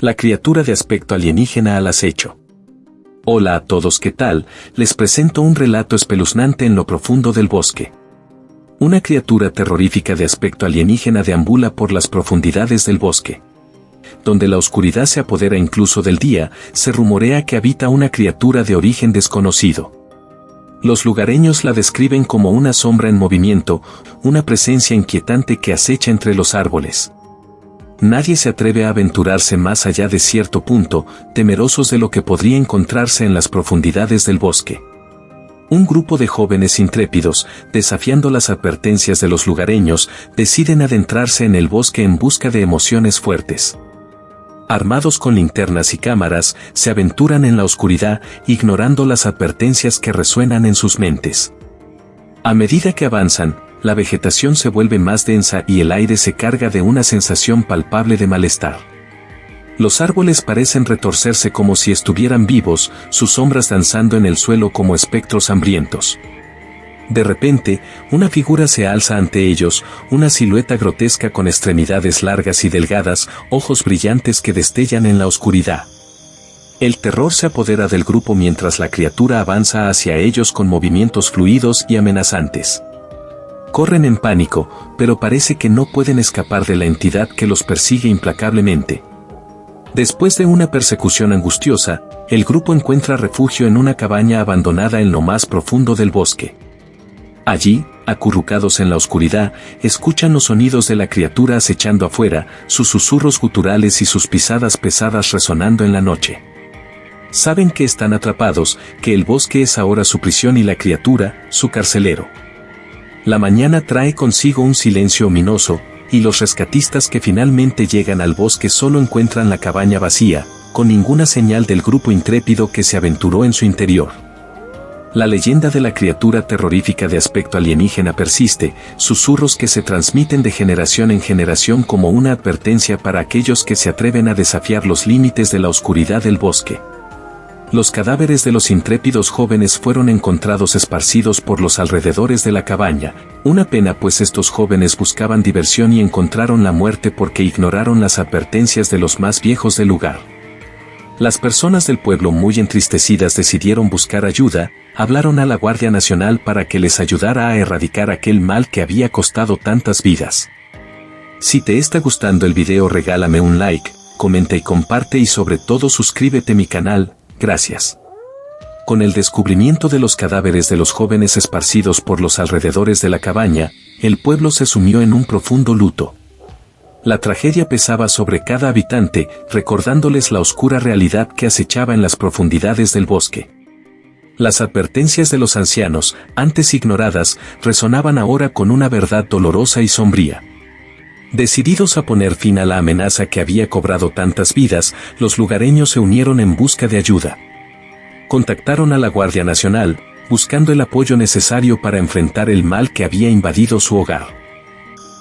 La criatura de aspecto alienígena al acecho. Hola a todos, ¿qué tal? Les presento un relato espeluznante en lo profundo del bosque. Una criatura terrorífica de aspecto alienígena deambula por las profundidades del bosque. Donde la oscuridad se apodera incluso del día, se rumorea que habita una criatura de origen desconocido. Los lugareños la describen como una sombra en movimiento, una presencia inquietante que acecha entre los árboles. Nadie se atreve a aventurarse más allá de cierto punto, temerosos de lo que podría encontrarse en las profundidades del bosque. Un grupo de jóvenes intrépidos, desafiando las advertencias de los lugareños, deciden adentrarse en el bosque en busca de emociones fuertes. Armados con linternas y cámaras, se aventuran en la oscuridad, ignorando las advertencias que resuenan en sus mentes. A medida que avanzan, la vegetación se vuelve más densa y el aire se carga de una sensación palpable de malestar. Los árboles parecen retorcerse como si estuvieran vivos, sus sombras danzando en el suelo como espectros hambrientos. De repente, una figura se alza ante ellos, una silueta grotesca con extremidades largas y delgadas, ojos brillantes que destellan en la oscuridad. El terror se apodera del grupo mientras la criatura avanza hacia ellos con movimientos fluidos y amenazantes. Corren en pánico, pero parece que no pueden escapar de la entidad que los persigue implacablemente. Después de una persecución angustiosa, el grupo encuentra refugio en una cabaña abandonada en lo más profundo del bosque. Allí, acurrucados en la oscuridad, escuchan los sonidos de la criatura acechando afuera, sus susurros guturales y sus pisadas pesadas resonando en la noche. Saben que están atrapados, que el bosque es ahora su prisión y la criatura, su carcelero. La mañana trae consigo un silencio ominoso, y los rescatistas que finalmente llegan al bosque solo encuentran la cabaña vacía, con ninguna señal del grupo intrépido que se aventuró en su interior. La leyenda de la criatura terrorífica de aspecto alienígena persiste, susurros que se transmiten de generación en generación como una advertencia para aquellos que se atreven a desafiar los límites de la oscuridad del bosque. Los cadáveres de los intrépidos jóvenes fueron encontrados esparcidos por los alrededores de la cabaña, una pena pues estos jóvenes buscaban diversión y encontraron la muerte porque ignoraron las advertencias de los más viejos del lugar. Las personas del pueblo muy entristecidas decidieron buscar ayuda, hablaron a la Guardia Nacional para que les ayudara a erradicar aquel mal que había costado tantas vidas. Si te está gustando el video, regálame un like, comenta y comparte y sobre todo suscríbete a mi canal. Gracias. Con el descubrimiento de los cadáveres de los jóvenes esparcidos por los alrededores de la cabaña, el pueblo se sumió en un profundo luto. La tragedia pesaba sobre cada habitante, recordándoles la oscura realidad que acechaba en las profundidades del bosque. Las advertencias de los ancianos, antes ignoradas, resonaban ahora con una verdad dolorosa y sombría. Decididos a poner fin a la amenaza que había cobrado tantas vidas, los lugareños se unieron en busca de ayuda. Contactaron a la Guardia Nacional, buscando el apoyo necesario para enfrentar el mal que había invadido su hogar.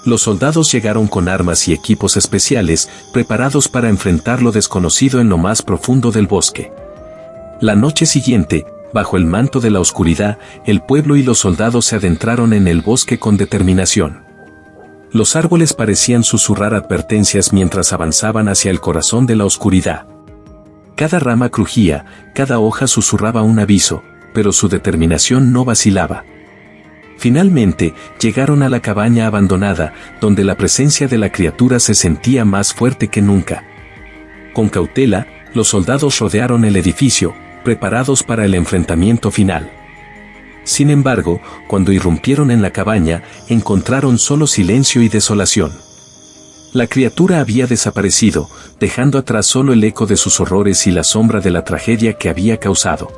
Los soldados llegaron con armas y equipos especiales, preparados para enfrentar lo desconocido en lo más profundo del bosque. La noche siguiente, bajo el manto de la oscuridad, el pueblo y los soldados se adentraron en el bosque con determinación. Los árboles parecían susurrar advertencias mientras avanzaban hacia el corazón de la oscuridad. Cada rama crujía, cada hoja susurraba un aviso, pero su determinación no vacilaba. Finalmente, llegaron a la cabaña abandonada, donde la presencia de la criatura se sentía más fuerte que nunca. Con cautela, los soldados rodearon el edificio, preparados para el enfrentamiento final. Sin embargo, cuando irrumpieron en la cabaña, encontraron solo silencio y desolación. La criatura había desaparecido, dejando atrás solo el eco de sus horrores y la sombra de la tragedia que había causado.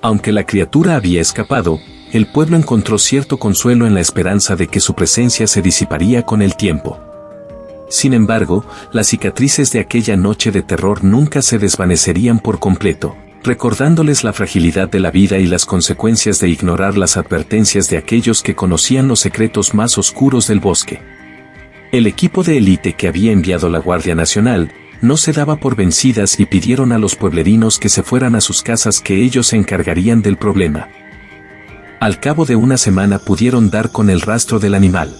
Aunque la criatura había escapado, el pueblo encontró cierto consuelo en la esperanza de que su presencia se disiparía con el tiempo. Sin embargo, las cicatrices de aquella noche de terror nunca se desvanecerían por completo, recordándoles la fragilidad de la vida y las consecuencias de ignorar las advertencias de aquellos que conocían los secretos más oscuros del bosque. El equipo de élite que había enviado la Guardia Nacional no se daba por vencidas y pidieron a los pueblerinos que se fueran a sus casas, que ellos se encargarían del problema. Al cabo de una semana pudieron dar con el rastro del animal.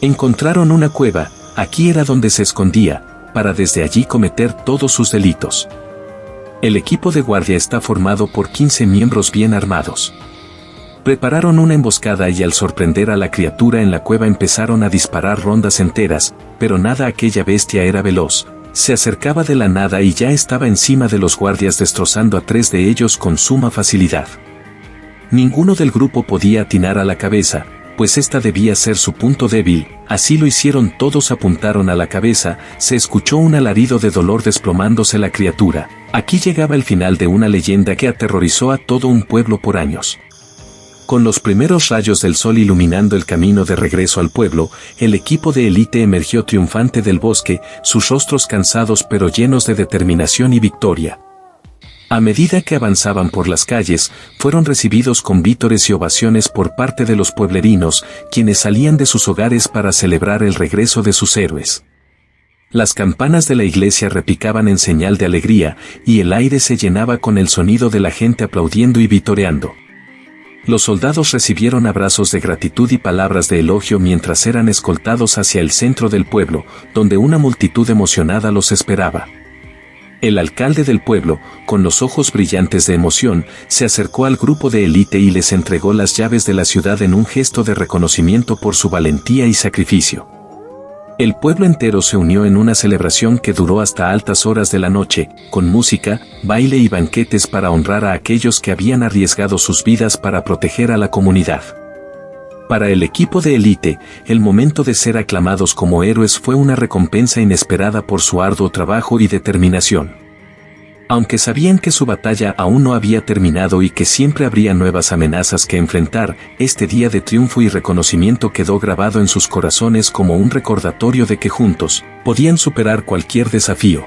Encontraron una cueva, aquí era donde se escondía, para desde allí cometer todos sus delitos. El equipo de guardia está formado por 15 miembros bien armados. Prepararon una emboscada y al sorprender a la criatura en la cueva empezaron a disparar rondas enteras, pero nada, aquella bestia era veloz. Se acercaba de la nada y ya estaba encima de los guardias destrozando a 3 de ellos con suma facilidad. Ninguno del grupo podía atinar a la cabeza, pues esta debía ser su punto débil, así lo hicieron todos, apuntaron a la cabeza, se escuchó un alarido de dolor desplomándose la criatura. Aquí llegaba el final de una leyenda que aterrorizó a todo un pueblo por años. Con los primeros rayos del sol iluminando el camino de regreso al pueblo, el equipo de élite emergió triunfante del bosque, sus rostros cansados pero llenos de determinación y victoria. A medida que avanzaban por las calles, fueron recibidos con vítores y ovaciones por parte de los pueblerinos, quienes salían de sus hogares para celebrar el regreso de sus héroes. Las campanas de la iglesia repicaban en señal de alegría, y el aire se llenaba con el sonido de la gente aplaudiendo y vitoreando. Los soldados recibieron abrazos de gratitud y palabras de elogio mientras eran escoltados hacia el centro del pueblo, donde una multitud emocionada los esperaba. El alcalde del pueblo, con los ojos brillantes de emoción, se acercó al grupo de élite y les entregó las llaves de la ciudad en un gesto de reconocimiento por su valentía y sacrificio. El pueblo entero se unió en una celebración que duró hasta altas horas de la noche, con música, baile y banquetes para honrar a aquellos que habían arriesgado sus vidas para proteger a la comunidad. Para el equipo de élite, el momento de ser aclamados como héroes fue una recompensa inesperada por su arduo trabajo y determinación. Aunque sabían que su batalla aún no había terminado y que siempre habría nuevas amenazas que enfrentar, este día de triunfo y reconocimiento quedó grabado en sus corazones como un recordatorio de que juntos podían superar cualquier desafío.